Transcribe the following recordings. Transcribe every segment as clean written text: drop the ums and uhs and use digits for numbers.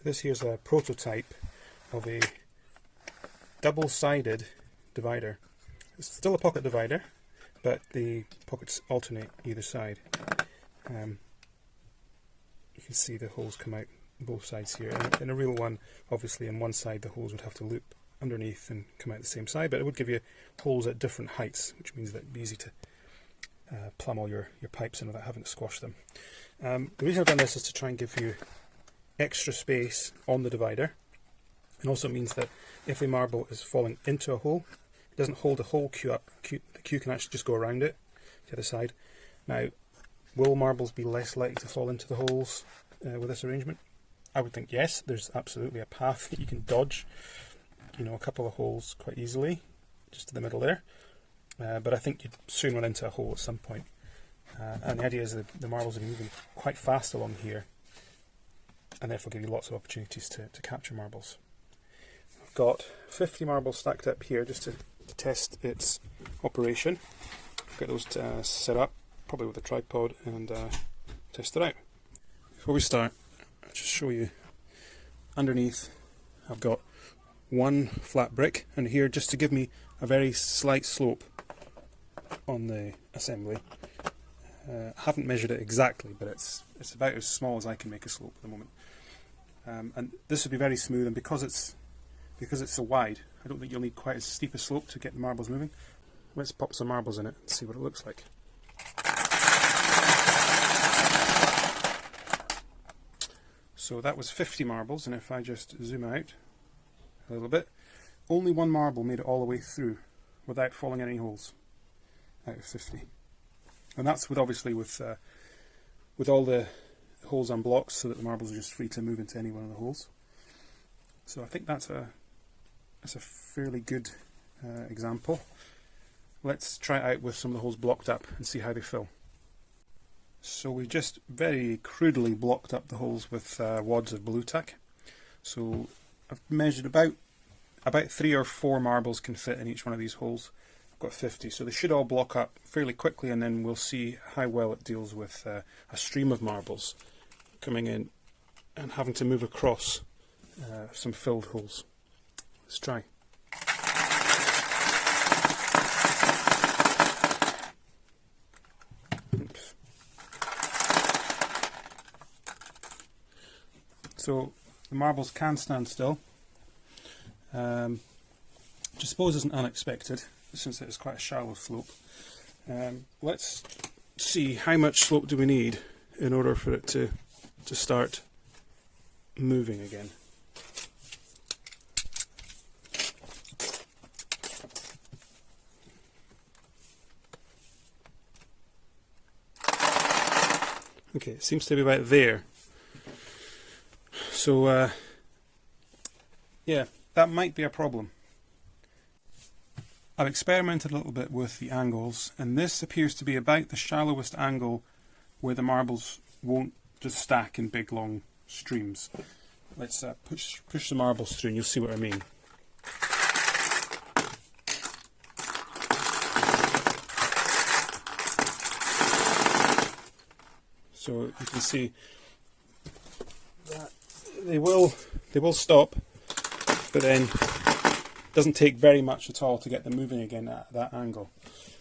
This here's a prototype of a double-sided divider. It's still a pocket divider, but the pockets alternate either side. You can see the holes come out both sides here. In a real one, obviously on one side the holes would have to loop underneath and come out the same side, but it would give you holes at different heights, which means that it'd be easy to plumb all your pipes in without having to squash them. The reason I've done this is to try and give you extra space on the divider. It also means that if a marble is falling into a hole, it doesn't hold the whole cue up. The cue can actually just go around it to the other side. Now, will marbles be less likely to fall into the holes with this arrangement? I would think yes. There's absolutely a path that you can dodge, you know, a couple of holes quite easily, just to the middle there. But I think you'd soon run into a hole at some point. And the idea is that the marbles are moving quite fast along here, and therefore give you lots of opportunities to capture marbles. I've got 50 marbles stacked up here just to test its operation. Get those set up, probably with a tripod, and test it out. Before we start, I'll just show you underneath. I've got one flat brick, and here just to give me a very slight slope on the assembly. I haven't measured it exactly, but it's about as small as I can make a slope at the moment. And this would be very smooth, and because it's so wide, I don't think you'll need quite as steep a slope to get the marbles moving. Let's pop some marbles in it and see what it looks like. So that was 50 marbles, and if I just zoom out a little bit, only one marble made it all the way through without falling in any holes out of 50. And that's obviously with all the holes unblocked, so that the marbles are just free to move into any one of the holes. So I think that's a fairly good example. Let's try it out with some of the holes blocked up and see how they fill. So we just very crudely blocked up the holes with wads of blue tack. So I've measured about 3 or 4 marbles can fit in each one of these holes. Got 50, so they should all block up fairly quickly, and then we'll see how well it deals with a stream of marbles coming in and having to move across some filled holes. Let's try. Oops. So the marbles can stand still, which I suppose isn't unexpected, since it is quite a shallow slope. Let's see how much slope do we need in order for it to start moving again. Okay, it seems to be about there. So yeah, that might be a problem. I've experimented a little bit with the angles, and this appears to be about the shallowest angle where the marbles won't just stack in big long streams. Let's push the marbles through and you'll see what I mean. So you can see that they will stop, but then it doesn't take very much at all to get them moving again at that angle.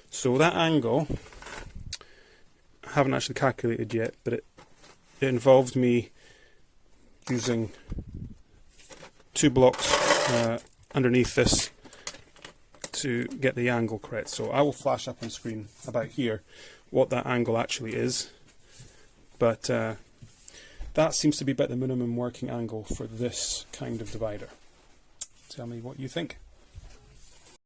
So that angle, I haven't actually calculated yet, but it involved me using 2 blocks underneath this to get the angle correct. So I will flash up on screen about here what that angle actually is, but that seems to be about the minimum working angle for this kind of divider. Tell me what you think.